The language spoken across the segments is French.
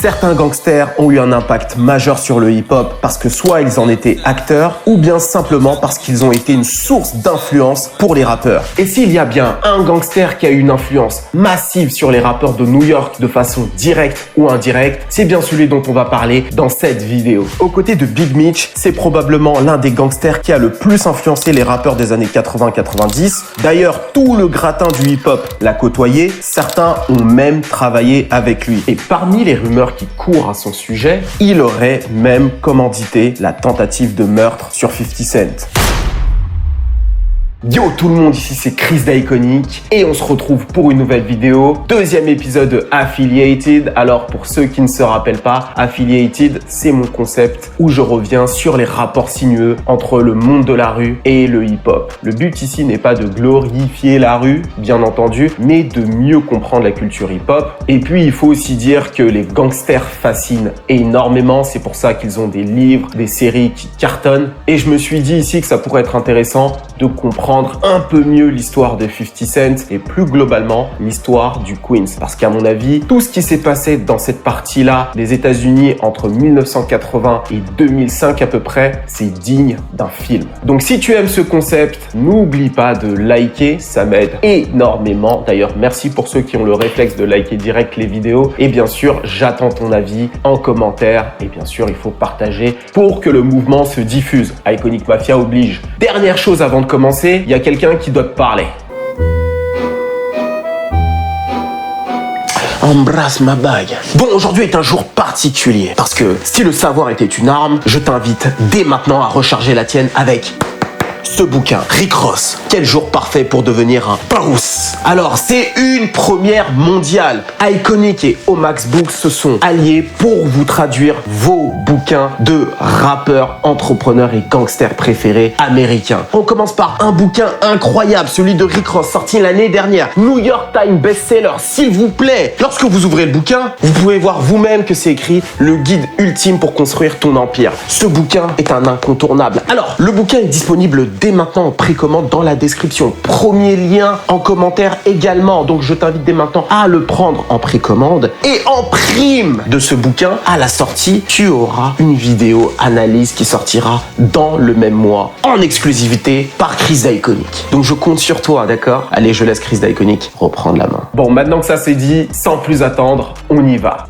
Certains gangsters ont eu un impact majeur sur le hip-hop parce que soit ils en étaient acteurs ou bien simplement parce qu'ils ont été une source d'influence pour les rappeurs. Et s'il y a bien un gangster qui a eu une influence massive sur les rappeurs de New York de façon directe ou indirecte, c'est bien celui dont on va parler dans cette vidéo. Aux côtés de Big Meech, c'est probablement l'un des gangsters qui a le plus influencé les rappeurs des années 80-90. D'ailleurs, tout le gratin du hip-hop l'a côtoyé, certains ont même travaillé avec lui. Et parmi les rumeurs qui court à son sujet, il aurait même commandité la tentative de meurtre sur 50 Cent. Yo tout le monde, ici c'est Chris d'Iconic et on se retrouve pour une nouvelle vidéo, deuxième épisode de Affiliated. Alors pour ceux qui ne se rappellent pas, Affiliated c'est mon concept où je reviens sur les rapports sinueux entre le monde de la rue et le hip-hop. Le but ici n'est pas de glorifier la rue, bien entendu, mais de mieux comprendre la culture hip-hop. Et puis il faut aussi dire que les gangsters fascinent énormément, c'est pour ça qu'ils ont des livres, des séries qui cartonnent. Et je me suis dit ici que ça pourrait être intéressant de comprendre un peu mieux l'histoire de 50 Cent et plus globalement l'histoire du Queens. Parce qu'à mon avis, tout ce qui s'est passé dans cette partie-là des États-Unis entre 1980 et 2005 à peu près, c'est digne d'un film. Donc si tu aimes ce concept, n'oublie pas de liker, ça m'aide énormément. D'ailleurs, merci pour ceux qui ont le réflexe de liker direct les vidéos. Et bien sûr, j'attends ton avis en commentaire. Et bien sûr, il faut partager pour que le mouvement se diffuse. Iconic Mafia oblige. Dernière chose avant de commencer, il y a quelqu'un qui doit te parler. Embrasse ma bague. Bon, aujourd'hui est un jour particulier parce que si le savoir était une arme, je t'invite dès maintenant à recharger la tienne avec ce bouquin, Rick Ross. Quel jour parfait pour devenir un boss. Alors, c'est une première mondiale. Iconic et Omax Books se sont alliés pour vous traduire vos bouquins de rappeurs, entrepreneurs et gangsters préférés américains. On commence par un bouquin incroyable, celui de Rick Ross, sorti l'année dernière. New York Times best-seller, s'il vous plaît. Lorsque vous ouvrez le bouquin, vous pouvez voir vous-même que c'est écrit le guide ultime pour construire ton empire. Ce bouquin est un incontournable. Alors, le bouquin est disponible dès maintenant en précommande dans la description. Premier lien en commentaire également. Donc je t'invite dès maintenant à le prendre en précommande. Et en prime de ce bouquin, à la sortie, tu auras une vidéo analyse qui sortira dans le même mois en exclusivité par Chris d'Iconic. Donc je compte sur toi, d'accord? Allez, je laisse Chris d'Iconic reprendre la main. Bon, maintenant que ça c'est dit, sans plus attendre, on y va.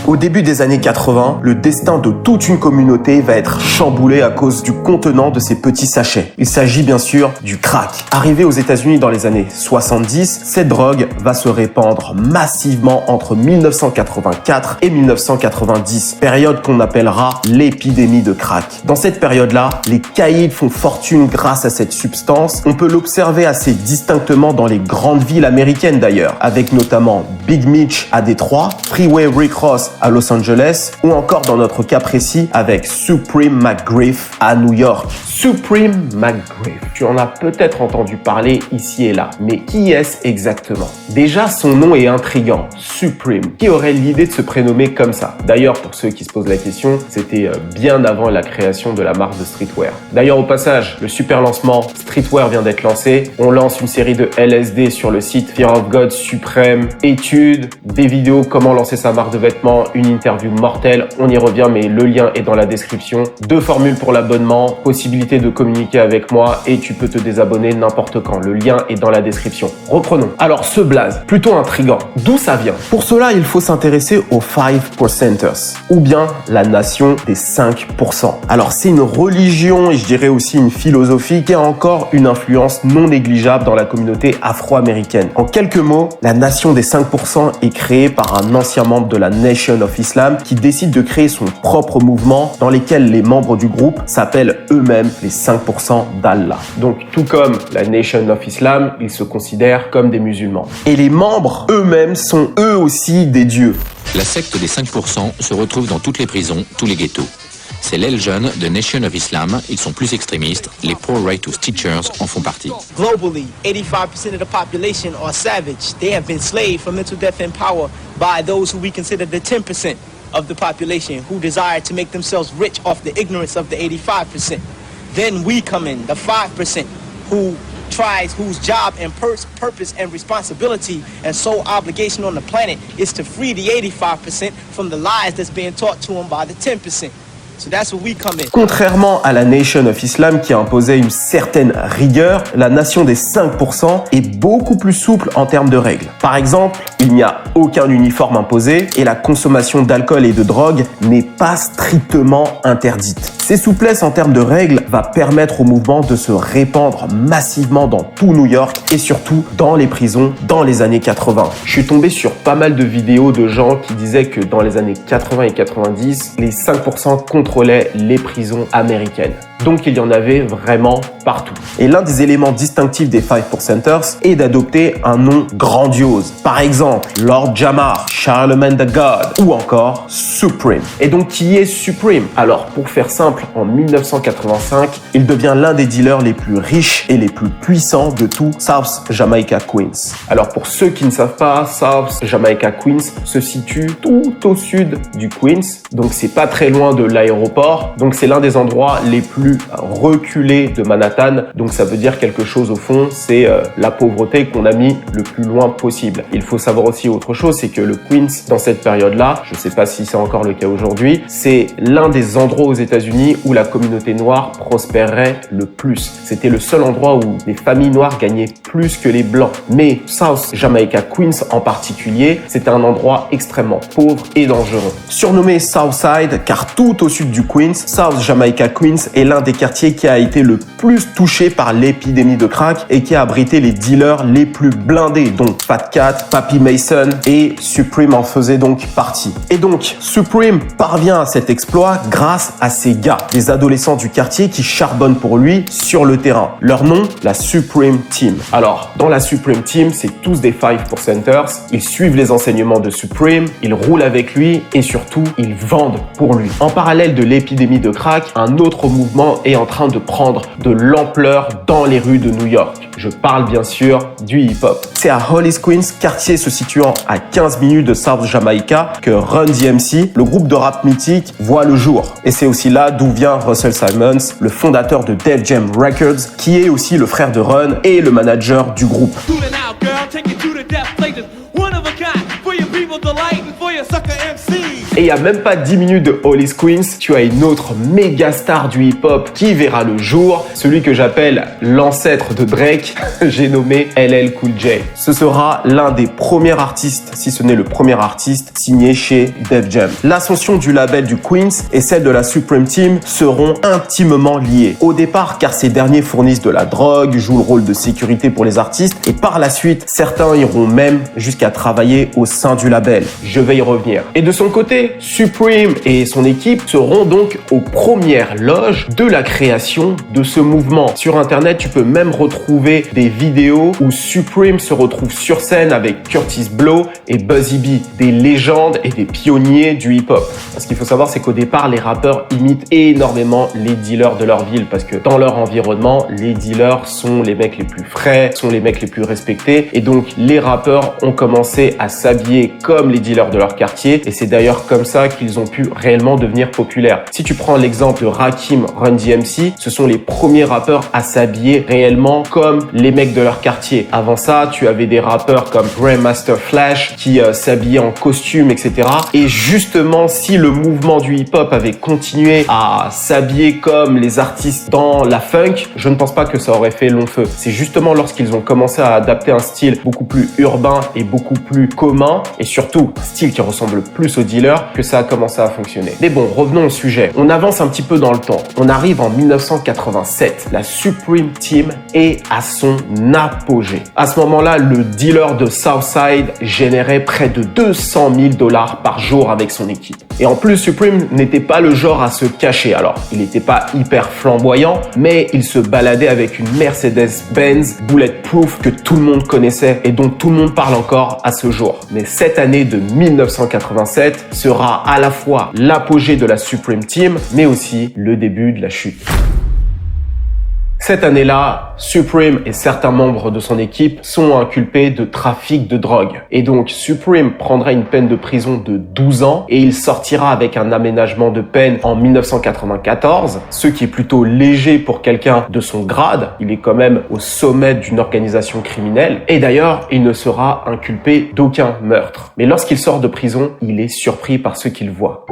Au début des années 80, le destin de toute une communauté va être chamboulé à cause du contenant de ces petits sachets. Il s'agit bien sûr du crack. Arrivé aux États-Unis dans les années 70, cette drogue va se répandre massivement entre 1984 et 1990, période qu'on appellera l'épidémie de crack. Dans cette période-là, les caïds font fortune grâce à cette substance. On peut l'observer assez distinctement dans les grandes villes américaines d'ailleurs, avec notamment Big Meech à Détroit, Freeway Rick Ross à Los Angeles ou encore dans notre cas précis avec Supreme McGriff à New York. Supreme McGriff, tu en as peut-être entendu parler ici et là, mais qui est-ce exactement? Déjà, son nom est intriguant, Supreme. Qui aurait l'idée de se prénommer comme ça? D'ailleurs, pour ceux qui se posent la question, c'était bien avant la création de la marque de streetwear. D'ailleurs, au passage, le super lancement Streetwear vient d'être lancé. On lance une série de LSD sur le site Fear of God Supreme, études, des vidéos comment lancer sa marque de vêtements, une interview mortelle, on y revient mais le lien est dans la description. 2 formules pour l'abonnement, possibilité de communiquer avec moi et tu peux te désabonner n'importe quand. Le lien est dans la description. Reprenons. Alors ce blaze, plutôt intriguant. D'où ça vient? Pour cela, il faut s'intéresser aux 5%ers ou bien la nation des 5%. Alors c'est une religion et je dirais aussi une philosophie qui a encore une influence non négligeable dans la communauté afro-américaine. En quelques mots, la nation des 5% est créée par un ancien membre de la Nation of Islam qui décide de créer son propre mouvement dans lequel les membres du groupe s'appellent eux-mêmes les 5% d'Allah. Donc tout comme la Nation of Islam, ils se considèrent comme des musulmans. Et les membres eux-mêmes sont eux aussi des dieux. La secte des 5% se retrouve dans toutes les prisons, tous les ghettos. c'est l'aile jeune de Nation of Islam. Ils sont plus extrémistes. Les pro-righteous teachers en font partie. Globally, 85% of the population are savage. They have been enslaved for mental death and power by those who we consider the 10% of the population who desire to make themselves rich off the ignorance of the 85%. Then we come in, the 5% whose job and purpose and responsibility and sole obligation on the planet is to free the 85% from the lies that's being taught to them by the 10%. So that's where we come in. Contrairement à la Nation of Islam qui imposait une certaine rigueur, la nation des 5% est beaucoup plus souple en termes de règles. Par exemple, il n'y a aucun uniforme imposé et la consommation d'alcool et de drogue n'est pas strictement interdite. Ces souplesses en termes de règles va permettre au mouvement de se répandre massivement dans tout New York et surtout dans les prisons dans les années 80. Je suis tombé sur pas mal de vidéos de gens qui disaient que dans les années 80 et 90, les 5% contrôlaient les prisons américaines. Donc il y en avait vraiment partout. Et l'un des éléments distinctifs des 5%ers est d'adopter un nom grandiose. Par exemple, Lord Jamar, Charlemagne the God ou encore Supreme. Et donc qui est Supreme? Alors pour faire simple, en 1985, il devient l'un des dealers les plus riches et les plus puissants de tout South Jamaica Queens. Alors pour ceux qui ne savent pas, South Jamaica Queens se situe tout au sud du Queens. Donc c'est pas très loin de l'aéroport. Donc c'est l'un des endroits les plus reculés de Manhattan. Donc ça veut dire quelque chose au fond, c'est la pauvreté qu'on a mis le plus loin possible. Il faut savoir aussi autre chose, c'est que le Queens, dans cette période-là, je ne sais pas si c'est encore le cas aujourd'hui, c'est l'un des endroits aux États-Unis où la communauté noire prospérait le plus. C'était le seul endroit où les familles noires gagnaient plus que les blancs. Mais South Jamaica Queens en particulier, c'était un endroit extrêmement pauvre et dangereux. Surnommé Southside, car tout au sud du Queens, South Jamaica Queens est l'un des quartiers qui a été le plus touché par l'épidémie de crack et qui a abrité les dealers les plus blindés, donc Fat Cat, Papi Mason et Supreme en faisait donc partie. Et donc, Supreme parvient à cet exploit grâce à ces gars, des adolescents du quartier qui charbonnent pour lui sur le terrain. Leur nom, la Supreme Team. Alors, dans la Supreme Team, c'est tous des 5%ers, ils suivent les enseignements de Supreme, ils roulent avec lui et surtout, ils vendent pour lui. En parallèle de l'épidémie de crack, un autre mouvement est en train de prendre de l'ampleur dans les rues de New York. Je parle bien sûr du hip-hop. C'est à Hollis Queens, quartier se situant à 15 minutes de South Jamaica, que Run DMC, le groupe de rap mythique, voit le jour. Et c'est aussi là d'où vient Russell Simmons, le fondateur de Def Jam Records, qui est aussi le frère de Run et le manager du groupe. Et il n'y a même pas 10 minutes de Hollis Queens, tu as une autre méga star du hip-hop qui verra le jour, celui que j'appelle l'ancêtre de Drake, j'ai nommé LL Cool J. Ce sera l'un des premiers artistes, si ce n'est le premier artiste, signé chez Def Jam. L'ascension du label du Queens et celle de la Supreme Team seront intimement liées. Au départ, car ces derniers fournissent de la drogue, jouent le rôle de sécurité pour les artistes, et par la suite, certains iront même jusqu'à travailler au sein du label. Je vais y revenir. Et de son côté, Supreme et son équipe seront donc aux premières loges de la création de ce mouvement. Sur internet, tu peux même retrouver des vidéos où Supreme se retrouve sur scène avec Curtis Blow et Buzzy B, des légendes et des pionniers du hip-hop. Ce qu'il faut savoir, c'est qu'au départ, les rappeurs imitent énormément les dealers de leur ville parce que dans leur environnement, les dealers sont les mecs les plus frais, sont les mecs les plus respectés et donc les rappeurs ont commencé à s'habiller comme les dealers de leur quartier et c'est d'ailleurs comme ça qu'ils ont pu réellement devenir populaires. Si tu prends l'exemple de Rakim, Run DMC, ce sont les premiers rappeurs à s'habiller réellement comme les mecs de leur quartier. Avant ça, tu avais des rappeurs comme Grandmaster Flash qui s'habillaient en costume, etc. Et justement, si le mouvement du hip-hop avait continué à s'habiller comme les artistes dans la funk, je ne pense pas que ça aurait fait long feu. C'est justement lorsqu'ils ont commencé à adapter un style beaucoup plus urbain et beaucoup plus commun, et surtout un style qui ressemble plus aux dealers, que ça a commencé à fonctionner. Mais bon, revenons au sujet. On avance un petit peu dans le temps. On arrive en 1987. La Supreme Team est à son apogée. À ce moment-là, le dealer de Southside générait près de $200,000 par jour avec son équipe. Et en plus, Supreme n'était pas le genre à se cacher. Alors, il n'était pas hyper flamboyant, mais il se baladait avec une Mercedes-Benz Bulletproof que tout le monde connaissait et dont tout le monde parle encore à ce jour. Mais cette année de 1987, ce sera à la fois l'apogée de la Supreme Team, mais aussi le début de la chute. Cette année-là, Supreme et certains membres de son équipe sont inculpés de trafic de drogue. Et donc, Supreme prendra une peine de prison de 12 ans et il sortira avec un aménagement de peine en 1994, ce qui est plutôt léger pour quelqu'un de son grade. Il est quand même au sommet d'une organisation criminelle. Et d'ailleurs, il ne sera inculpé d'aucun meurtre. Mais lorsqu'il sort de prison, il est surpris par ce qu'il voit.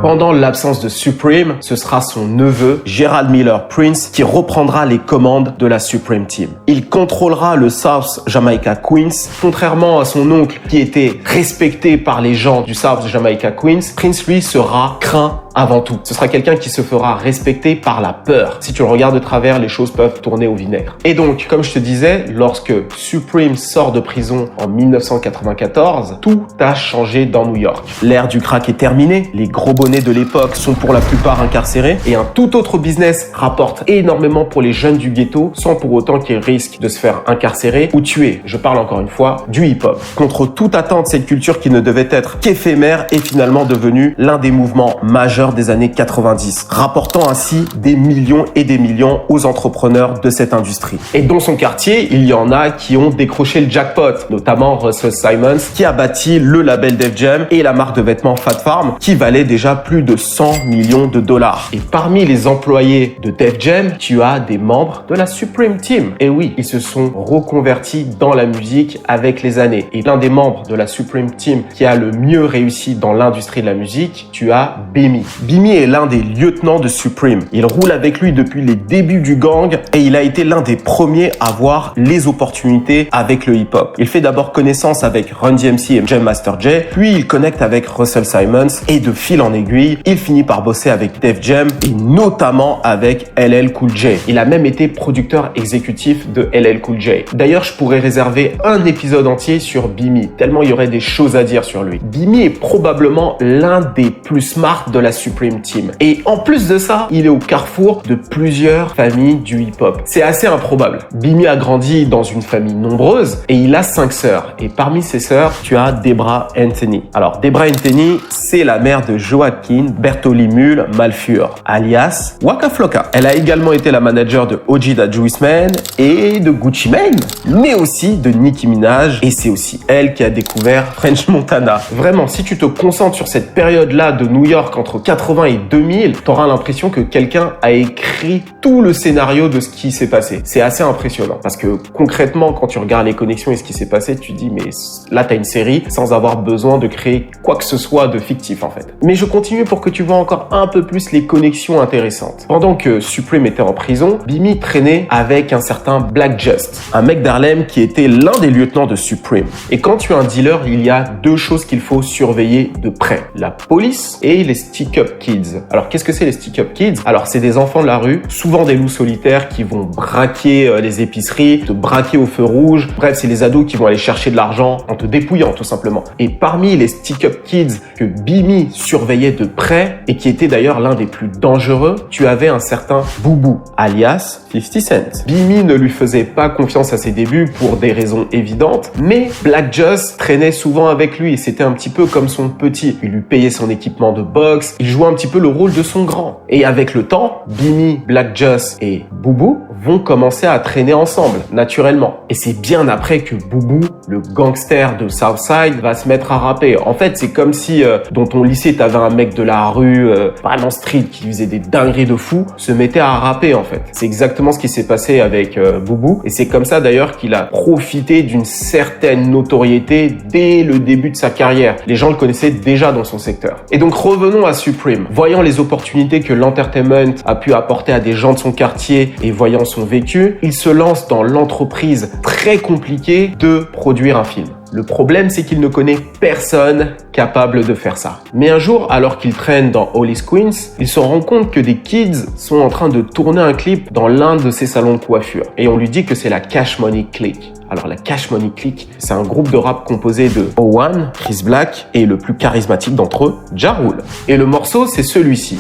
Pendant l'absence de Supreme, ce sera son neveu, Gerald Miller Prince, qui reprendra les commandes de la Supreme Team. Il contrôlera le South Jamaica Queens. Contrairement à son oncle, qui était respecté par les gens du South Jamaica Queens, Prince, lui, sera craint avant tout. Ce sera quelqu'un qui se fera respecter par la peur. Si tu le regardes de travers, les choses peuvent tourner au vinaigre. Et donc, comme je te disais, lorsque Supreme sort de prison en 1994, tout a changé dans New York. L'ère du crack est terminée, les gros bonnets de l'époque sont pour la plupart incarcérés et un tout autre business rapporte énormément pour les jeunes du ghetto sans pour autant qu'ils risquent de se faire incarcérer ou tuer. Je parle encore une fois du hip-hop. Contre toute attente, cette culture qui ne devait être qu'éphémère est finalement devenue l'un des mouvements majeurs des années 90, rapportant ainsi des millions et des millions aux entrepreneurs de cette industrie. Et dans son quartier, il y en a qui ont décroché le jackpot, notamment Russell Simmons, qui a bâti le label Def Jam et la marque de vêtements Phat Farm, qui valait déjà plus de 100 millions de dollars. Et parmi les employés de Def Jam, tu as des membres de la Supreme Team. Et oui, ils se sont reconvertis dans la musique avec les années. Et l'un des membres de la Supreme Team qui a le mieux réussi dans l'industrie de la musique, tu as Bimi. Bimi est l'un des lieutenants de Supreme. Il roule avec lui depuis les débuts du gang et il a été l'un des premiers à voir les opportunités avec le hip-hop. Il fait d'abord connaissance avec Run DMC et Jam Master Jay, puis il connecte avec Russell Simmons et de fil en aiguille, il finit par bosser avec Def Jam et notamment avec LL Cool J. Il a même été producteur exécutif de LL Cool J. D'ailleurs, je pourrais réserver un épisode entier sur Bimi, tellement il y aurait des choses à dire sur lui. Bimi est probablement l'un des plus smart de la Supreme Team. Et en plus de ça, il est au carrefour de plusieurs familles du hip-hop. C'est assez improbable. Bimi a grandi dans une famille nombreuse et il a 5 sœurs. Et parmi ses sœurs, tu as Debra Anthony. Alors, Debra Anthony, c'est la mère de Joaquin Bertoli Mule Malfure, alias Waka Flocka. Elle a également été la manager de Ojeda Juice Man et de Gucci Mane, mais aussi de Nicki Minaj. Et c'est aussi elle qui a découvert French Montana. Vraiment, si tu te concentres sur cette période-là de New York entre 80 et 2000, t'auras l'impression que quelqu'un a écrit tout le scénario de ce qui s'est passé. C'est assez impressionnant parce que concrètement, quand tu regardes les connexions et ce qui s'est passé, tu dis mais là t'as une série sans avoir besoin de créer quoi que ce soit de fictif en fait. Mais je continue pour que tu vois encore un peu plus les connexions intéressantes. Pendant que Supreme était en prison, Bimi traînait avec un certain Black Just, un mec d'Harlem qui était l'un des lieutenants de Supreme. Et quand tu es un dealer, il y a deux choses qu'il faut surveiller de près. La police et les stick-up kids. Alors qu'est-ce que c'est les stick-up kids? Alors c'est des enfants de la rue, souvent des loups solitaires qui vont braquer les épiceries, te braquer au feu rouge. Bref, c'est les ados qui vont aller chercher de l'argent en te dépouillant tout simplement. Et parmi les stick-up kids que Bimi surveillait de près et qui était d'ailleurs l'un des plus dangereux, tu avais un certain Boubou, alias 50 Cent. Bimi ne lui faisait pas confiance à ses débuts pour des raisons évidentes, mais Black Just traînait souvent avec lui et c'était un petit peu comme son petit. Il lui payait son équipement de boxe, il jouait un petit peu le rôle de son grand. Et avec le temps, Bimi, Black Just et Boubou vont commencer à traîner ensemble, naturellement. Et c'est bien après que Boubou, le gangster de Southside, va se mettre à rapper. En fait, c'est comme si dans ton lycée, t'avais un mec de la rue, vraiment street, qui faisait des dingueries de fou, se mettait à rapper en fait. C'est exactement ce qui s'est passé avec Boubou. Et c'est comme ça d'ailleurs qu'il a profité d'une certaine notoriété dès le début de sa carrière. Les gens le connaissaient déjà dans son secteur. Et donc revenons à Supreme. Voyant les opportunités que l'entertainment a pu apporter à des gens de son quartier et voyant son vécu, il se lance dans l'entreprise très compliquée de produire un film. Le problème, c'est qu'il ne connaît personne capable de faire ça. Mais un jour, alors qu'il traîne dans Hollis Queens, il se rend compte que des kids sont en train de tourner un clip dans l'un de ses salons de coiffure. Et on lui dit que c'est la Cash Money Clique. Alors la Cash Money Clique, c'est un groupe de rap composé de O1, Chris Black et le plus charismatique d'entre eux, Ja Rule. Et le morceau, c'est celui-ci.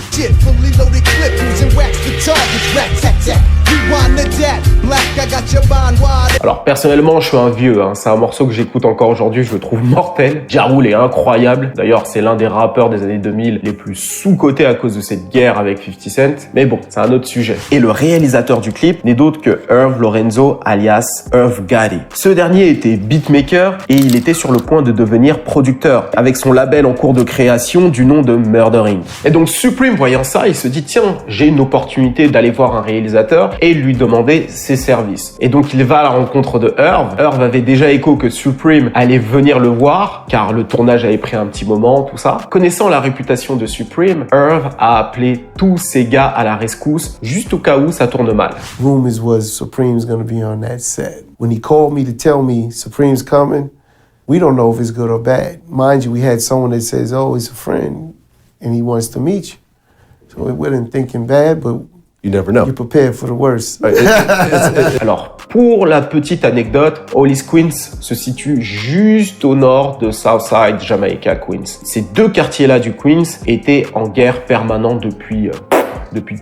Alors personnellement, je suis un vieux, c'est un morceau que j'écoute encore aujourd'hui, je le trouve mortel. Ja Rule est incroyable. D'ailleurs, c'est l'un des rappeurs des années 2000 les plus sous-cotés à cause de cette guerre avec 50 Cent. Mais bon, c'est un autre sujet. Et le réalisateur du clip n'est d'autre que Irv Lorenzo, alias Irv Gotti. Ce dernier était beatmaker et il était sur le point de devenir producteur avec son label en cours de création du nom de Murder Inc. Et donc Supreme, voyant ça, il se dit tiens, j'ai une opportunité d'aller voir un réalisateur et lui demander ses services. Et donc il va à la rencontre de Irv. Irv avait déjà écho que Supreme allait venir le voir car le tournage avait pris un petit moment, tout ça. Connaissant la réputation de Supreme, Irv a appelé tous ses gars à la rescousse juste au cas où ça tourne mal. Rumors was Supreme's gonna be on that set. When he called me to tell me Supreme's coming, we don't know if it's good or bad. Mind you, we had someone that says, oh, he's a friend and he wants to meet you. So we wasn't thinking bad, but you never know. You're prepared for the worst. Alors, pour la petite anecdote, Hollis, Queens se situe juste au nord de Southside, Jamaica, Queens. Ces deux quartiers-là du Queens étaient en guerre permanente depuis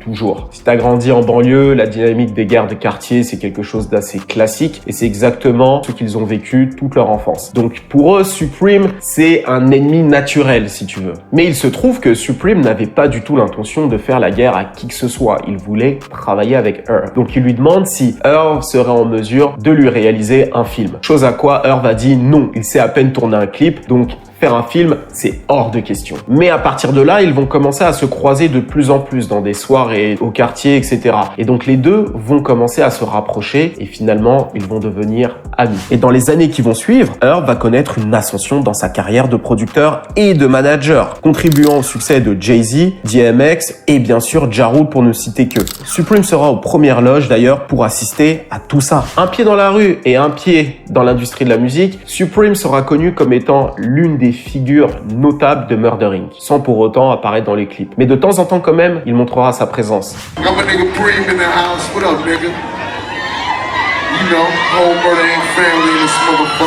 toujours. Si t'as grandi en banlieue, la dynamique des guerres de quartier, c'est quelque chose d'assez classique et c'est exactement ce qu'ils ont vécu toute leur enfance. Donc pour eux, Supreme, c'est un ennemi naturel, si tu veux. Mais il se trouve que Supreme n'avait pas du tout l'intention de faire la guerre à qui que ce soit. Il voulait travailler avec Irv. Donc il lui demande si Irv serait en mesure de lui réaliser un film. Chose à quoi Irv a dit non. Il sait à peine tourner un clip, donc faire un film, c'est hors de question. Mais à partir de là, ils vont commencer à se croiser de plus en plus dans des soirées, au quartier, etc. Et donc les deux vont commencer à se rapprocher et finalement, ils vont devenir amis. Et dans les années qui vont suivre, Irv va connaître une ascension dans sa carrière de producteur et de manager, contribuant au succès de Jay-Z, DMX et bien sûr Ja Rule pour ne citer que. Supreme sera aux premières loges d'ailleurs pour assister à tout ça. Un pied dans la rue et un pied dans l'industrie de la musique, Supreme sera connu comme étant l'une des figures notables de Murder Inc. sans pour autant apparaître dans les clips. Mais de temps en temps quand même, il montrera sa présence.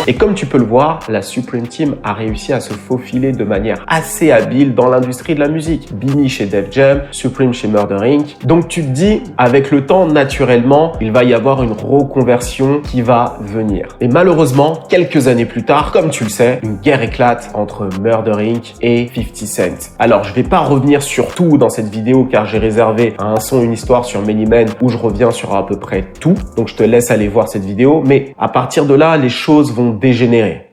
Et comme tu peux le voir, la Supreme Team a réussi à se faufiler de manière assez habile dans l'industrie de la musique. Bini chez Def Jam, Supreme chez Murder Inc. Donc tu te dis, avec le temps, naturellement, il va y avoir une reconversion qui va venir. Et malheureusement, quelques années plus tard, comme tu le sais, une guerre éclate entre Murder Inc. et 50 Cent. Alors je vais pas revenir sur tout dans cette vidéo car j'ai réservé un son, une histoire sur Many Men où je reviens sur à peu près tout. Donc je te laisse aller voir cette vidéo, mais à partir de là, les choses vont dégénérer.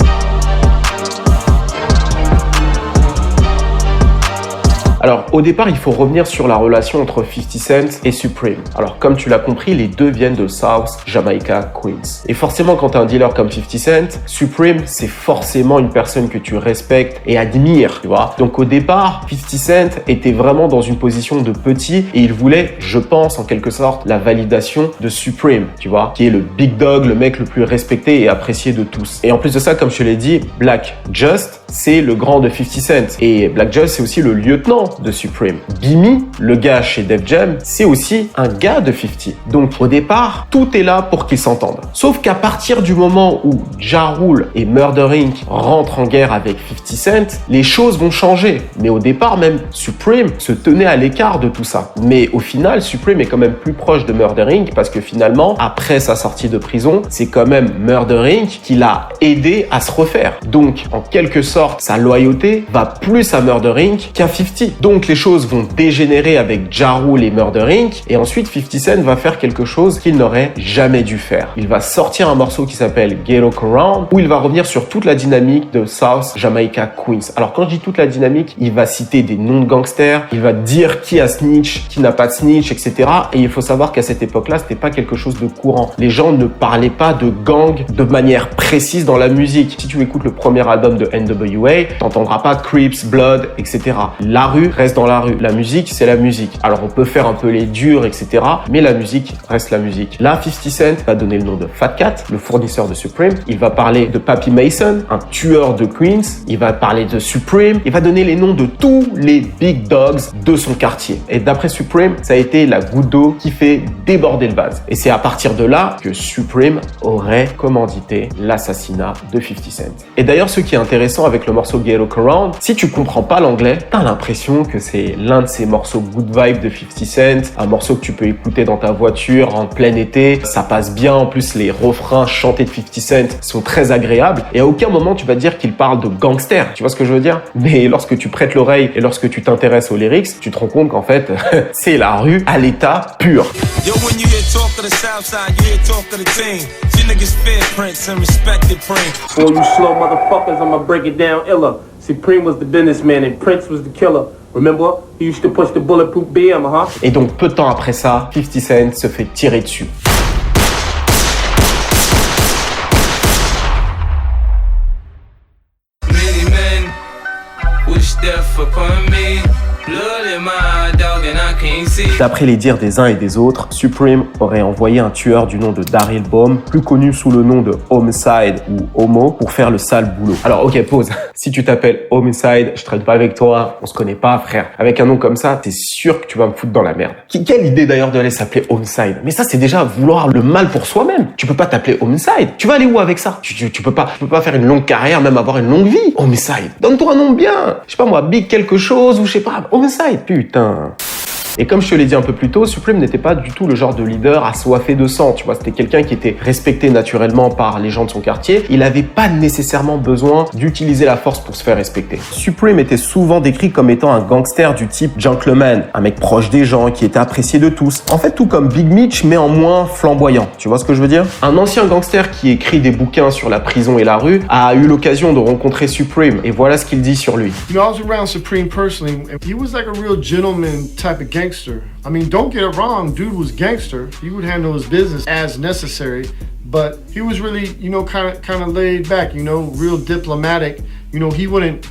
Alors, au départ, il faut revenir sur la relation entre 50 Cent et Supreme. Alors, comme tu l'as compris, les deux viennent de South Jamaica, Queens. Et forcément, quand tu es un dealer comme 50 Cent, Supreme, c'est forcément une personne que tu respectes et admires, tu vois. Donc, au départ, 50 Cent était vraiment dans une position de petit et il voulait, je pense, en quelque sorte, la validation de Supreme, tu vois, qui est le big dog, le mec le plus respecté et apprécié de tous. Et en plus de ça, comme je te l'ai dit, Black Just, c'est le grand de 50 Cent. Et Black Just, c'est aussi le lieutenant de Supreme. Bimi, le gars chez Def Jam, c'est aussi un gars de 50. Donc au départ, tout est là pour qu'ils s'entendent. Sauf qu'à partir du moment où Ja Rule et Murder Inc. rentrent en guerre avec 50 Cent, les choses vont changer. Mais au départ même, Supreme se tenait à l'écart de tout ça. Mais au final, Supreme est quand même plus proche de Murder Inc. parce que finalement, après sa sortie de prison, c'est quand même Murder Inc. qui l'a aidé à se refaire. Donc en quelque sorte, sa loyauté va plus à Murder Inc. qu'à 50. Donc les choses vont dégénérer avec Ja Rule et Murder Inc. Et ensuite 50 Cent va faire quelque chose qu'il n'aurait jamais dû faire. Il va sortir un morceau qui s'appelle Get Around où il va revenir sur toute la dynamique de South Jamaica Queens. Alors quand je dis toute la dynamique, il va citer des noms de gangsters, il va dire qui a snitch, qui n'a pas snitch, etc. Et il faut savoir qu'à cette époque-là, c'était pas quelque chose de courant. Les gens ne parlaient pas de gang de manière précise dans la musique. Si tu écoutes le premier album de NWA, t'entendras pas Crips, Blood, etc. La rue reste dans la rue. La musique, c'est la musique. Alors on peut faire un peu les durs, etc. Mais la musique reste la musique. Là, 50 Cent va donner le nom de Fat Cat, le fournisseur de Supreme. Il va parler de Papi Mason, un tueur de Queens. Il va parler de Supreme. Il va donner les noms de tous les big dogs de son quartier. Et d'après Supreme, ça a été la goutte d'eau qui fait déborder le vase. Et c'est à partir de là que Supreme aurait commandité l'assassinat de 50 Cent. Et d'ailleurs, ce qui est intéressant avec le morceau Get Look Around, si tu comprends pas l'anglais, t'as l'impression que c'est l'un de ces morceaux good vibe de 50 Cent, un morceau que tu peux écouter dans ta voiture en plein été, ça passe bien, en plus les refrains chantés de 50 Cent sont très agréables, et à aucun moment tu vas dire qu'il parle de gangster, tu vois ce que je veux dire? Mais lorsque tu prêtes l'oreille et lorsque tu t'intéresses aux lyrics, tu te rends compte qu'en fait, c'est la rue à l'état pur. Yo, when you hear talk of the south side, you hear talk of the team. You niggas fear Prince and respected Prince. For you slow motherfuckers, I'ma break it down iller. Supreme was the businessman and Prince was the killer. Remember? He used to push the bulletproof BM, huh? Et donc, peu de temps après ça, 50 Cent se fait tirer dessus. Many men wish death upon me. Blood in my dog and I can't see. D'après les dires des uns et des autres, Supreme aurait envoyé un tueur du nom de Daryl Baum, plus connu sous le nom de Homicide ou Homo, pour faire le sale boulot. Alors ok, pause. Si tu t'appelles Homicide, je traite pas avec toi, on se connaît pas, frère. Avec un nom comme ça, t'es sûr que tu vas me foutre dans la merde. Quelle idée d'ailleurs de aller s'appeler Homicide? Mais ça, c'est déjà vouloir le mal pour soi-même. Tu peux pas t'appeler Homicide. Tu vas aller où avec ça? Tu peux pas faire une longue carrière, même avoir une longue vie. Homicide. Donne-toi un nom bien. Je sais pas moi, Big quelque chose ou je sais pas. Homicide, putain. Et comme je te l'ai dit un peu plus tôt, Supreme n'était pas du tout le genre de leader assoiffé de sang, tu vois. C'était quelqu'un qui était respecté naturellement par les gens de son quartier. Il n'avait pas nécessairement besoin d'utiliser la force pour se faire respecter. Supreme était souvent décrit comme étant un gangster du type gentleman, un mec proche des gens, qui était apprécié de tous. En fait, tout comme Big Mitch, mais en moins flamboyant. Tu vois ce que je veux dire? Un ancien gangster qui écrit des bouquins sur la prison et la rue a eu l'occasion de rencontrer Supreme, et voilà ce qu'il dit sur lui. You know, I was around Supreme personally, and he was like a real gentleman type of gangster. I mean, don't get it wrong, dude was gangster. He would handle his business as necessary, but he was really, you know, kind of laid back, you know, real diplomatic. You know, he wouldn't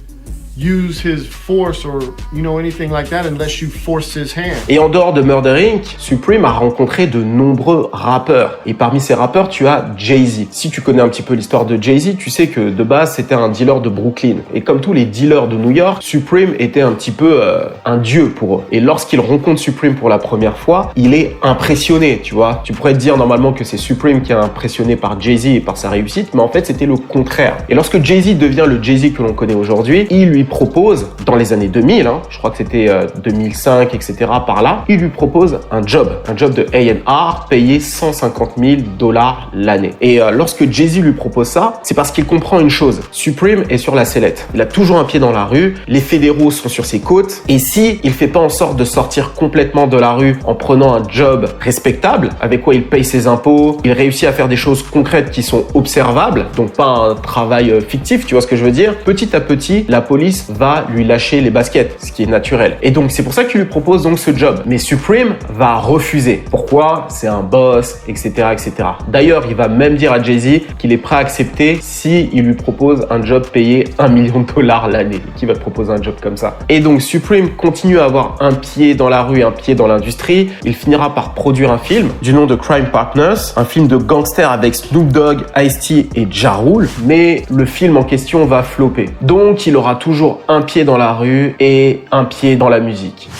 use his force or, you know, anything like that unless you forced his hand. Et en dehors de Murder Inc., Supreme a rencontré de nombreux rappeurs. Et parmi ces rappeurs, tu as Jay-Z. Si tu connais un petit peu l'histoire de Jay-Z, tu sais que de base, c'était un dealer de Brooklyn. Et comme tous les dealers de New York, Supreme était un petit peu un dieu pour eux. Et lorsqu'il rencontre Supreme pour la première fois, il est impressionné, tu vois. Tu pourrais te dire normalement que c'est Supreme qui est impressionné par Jay-Z et par sa réussite, mais en fait, c'était le contraire. Et lorsque Jay-Z devient le Jay-Z que l'on connaît aujourd'hui, il lui propose, dans les années 2000, je crois que c'était 2005, etc., par là, il lui propose un job de A&R payé $150,000 l'année. Et lorsque Jay-Z lui propose ça, c'est parce qu'il comprend une chose. Supreme est sur la sellette. Il a toujours un pied dans la rue, les fédéraux sont sur ses côtes, et si il fait pas en sorte de sortir complètement de la rue en prenant un job respectable, avec quoi il paye ses impôts, il réussit à faire des choses concrètes qui sont observables, donc pas un travail fictif, tu vois ce que je veux dire, petit à petit, la police va lui lâcher les baskets, ce qui est naturel. Et donc, c'est pour ça qu'il lui propose donc ce job. Mais Supreme va refuser. Pourquoi? C'est un boss, etc., etc. D'ailleurs, il va même dire à Jay-Z qu'il est prêt à accepter si il lui propose un job payé $1 million l'année. Qui va te proposer un job comme ça? Et donc, Supreme continue à avoir un pied dans la rue, un pied dans l'industrie. Il finira par produire un film du nom de Crime Partners, un film de gangster avec Snoop Dogg, Ice-T et Ja Rule. Mais le film en question va flopper. Donc, il aura toujours un pied dans la rue et un pied dans la musique.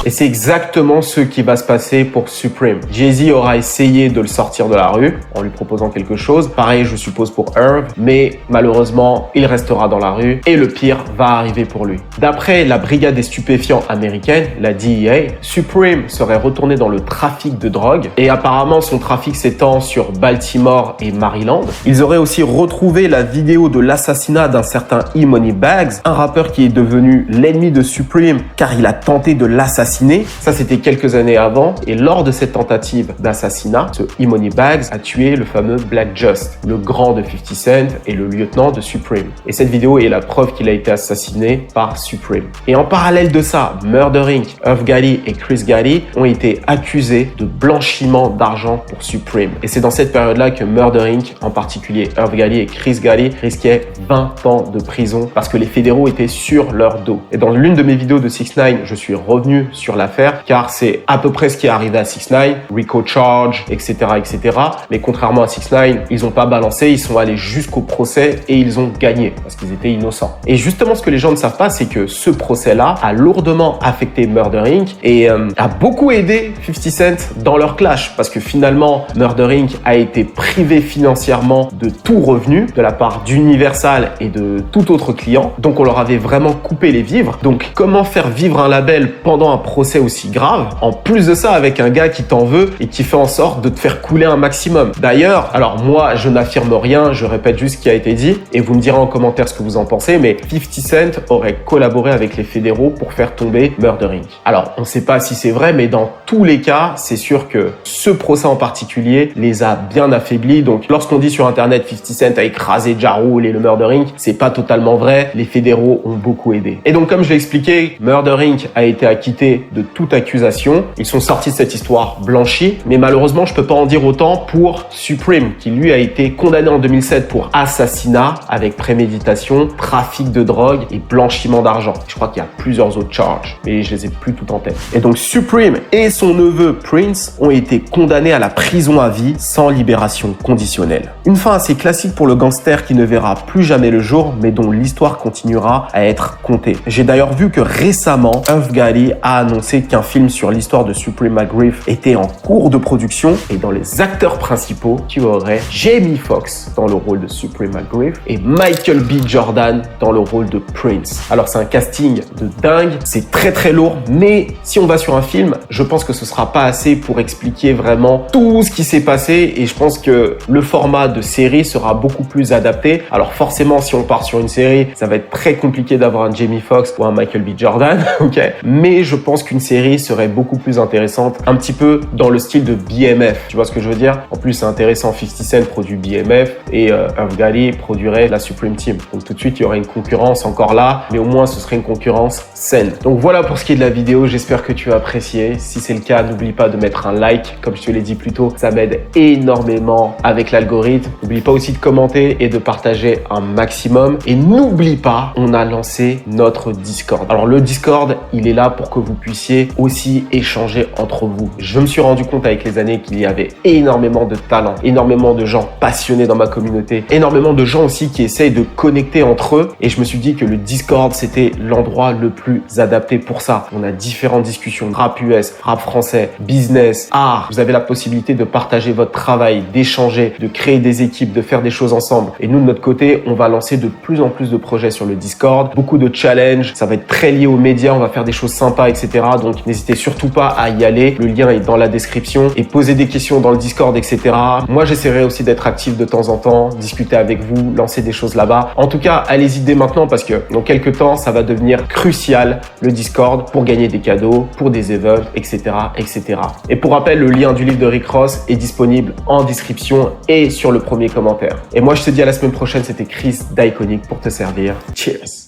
Et c'est exactement ce qui va se passer pour Supreme. Jay-Z aura essayé de le sortir de la rue en lui proposant quelque chose. Pareil, je suppose pour Herb, mais malheureusement, il restera dans la rue et le pire va arriver pour lui. D'après la brigade des stupéfiants américaine, la DEA, Supreme serait retourné dans le trafic de drogue et apparemment son trafic s'étend sur Baltimore et Maryland. Ils auraient aussi retrouvé la vidéo de l'assassinat d'un certain E-Money Bags, un rappeur qui est devenu l'ennemi de Supreme car il a tenté de l'assassiner assassiné. Ça, c'était quelques années avant. Et lors de cette tentative d'assassinat, ce E-Money Bags a tué le fameux Black Just, le grand de 50 Cent et le lieutenant de Supreme. Et cette vidéo est la preuve qu'il a été assassiné par Supreme. Et en parallèle de ça, Murder Inc., Irv Gotti et Chris Gotti ont été accusés de blanchiment d'argent pour Supreme. Et c'est dans cette période-là que Murder Inc., en particulier Irv Gotti et Chris Gotti, risquaient 20 ans de prison parce que les fédéraux étaient sur leur dos. Et dans l'une de mes vidéos de 6ix9ine, je suis revenu sur l'affaire car c'est à peu près ce qui est arrivé à 6ix9ine, RICO charge, etc., etc. Mais contrairement à 6ix9ine, ils n'ont pas balancé, ils sont allés jusqu'au procès et ils ont gagné parce qu'ils étaient innocents. Et justement, ce que les gens ne savent pas, c'est que ce procès-là a lourdement affecté Murder Inc. et a beaucoup aidé 50 Cent dans leur clash parce que finalement, Murder Inc. a été privé financièrement de tout revenu de la part d'Universal et de tout autre client. Donc, on leur avait vraiment coupé les vivres. Donc, comment faire vivre un label pendant un procès aussi grave? En plus de ça, avec un gars qui t'en veut et qui fait en sorte de te faire couler un maximum. D'ailleurs, alors moi, je n'affirme rien, je répète juste ce qui a été dit et vous me direz en commentaire ce que vous en pensez, mais 50 Cent aurait collaboré avec les fédéraux pour faire tomber Murder Inc. Alors, on ne sait pas si c'est vrai, mais dans tous les cas, c'est sûr que ce procès en particulier les a bien affaiblis. Donc, lorsqu'on dit sur Internet 50 Cent a écrasé Ja Rule et le Murder Inc., c'est pas totalement vrai. Les fédéraux ont beaucoup aidé. Et donc, comme je l'ai expliqué, Murder Inc. a été acquitté de toute accusation. Ils sont sortis de cette histoire blanchie, mais malheureusement, je peux pas en dire autant pour Supreme, qui lui a été condamné en 2007 pour assassinat avec préméditation, trafic de drogue et blanchiment d'argent. Je crois qu'il y a plusieurs autres charges, mais je les ai plus tout en tête. Et donc Supreme et son neveu Prince ont été condamnés à la prison à vie sans libération conditionnelle. Une fin assez classique pour le gangster qui ne verra plus jamais le jour, mais dont l'histoire continuera à être contée. J'ai d'ailleurs vu que récemment, Irv Gotti a annoncé qu'un film sur l'histoire de Supreme McGriff était en cours de production et dans les acteurs principaux, tu aurais Jamie Foxx dans le rôle de Supreme McGriff et Michael B. Jordan dans le rôle de Prince. Alors c'est un casting de dingue, c'est très très lourd, mais si on va sur un film, je pense que ce sera pas assez pour expliquer vraiment tout ce qui s'est passé et je pense que le format de série sera beaucoup plus adapté. Alors forcément, si on part sur une série, ça va être très compliqué d'avoir un Jamie Foxx ou un Michael B. Jordan, ok. Mais je pense qu'une série serait beaucoup plus intéressante, un petit peu dans le style de BMF. Tu vois ce que je veux dire? En plus, c'est intéressant, 50 Cent produit BMF et Irv Gotti produirait la Supreme Team. Donc tout de suite, il y aurait une concurrence encore là, mais au moins ce serait une concurrence saine. Donc voilà pour ce qui est de la vidéo, j'espère que tu as apprécié. Si c'est le cas, n'oublie pas de mettre un like, comme je te l'ai dit plus tôt, ça m'aide énormément avec l'algorithme. N'oublie pas aussi de commenter et de partager un maximum. Et n'oublie pas, on a lancé notre Discord. Alors le Discord, il est là pour que vous puissiez aussi échanger entre vous. Je me suis rendu compte avec les années qu'il y avait énormément de talents, énormément de gens passionnés dans ma communauté, énormément de gens aussi qui essayent de connecter entre eux. Et je me suis dit que le Discord, c'était l'endroit le plus adapté pour ça. On a différentes discussions, rap US, rap français, business, art. Vous avez la possibilité de partager votre travail, d'échanger, de créer des équipes, de faire des choses ensemble. Et nous, de notre côté, on va lancer de plus en plus de projets sur le Discord, beaucoup de challenges. Ça va être très lié aux médias, on va faire des choses sympas, etc. Donc, n'hésitez surtout pas à y aller. Le lien est dans la description et posez des questions dans le Discord, etc. Moi, j'essaierai aussi d'être actif de temps en temps, discuter avec vous, lancer des choses là-bas. En tout cas, allez-y dès maintenant parce que dans quelques temps, ça va devenir crucial, le Discord, pour gagner des cadeaux, pour des events, etc., etc. Et pour rappel, le lien du livre de Rick Ross est disponible en description et sur le premier commentaire. Et moi, je te dis à la semaine prochaine, c'était Chris d'Iconic pour te servir. Cheers!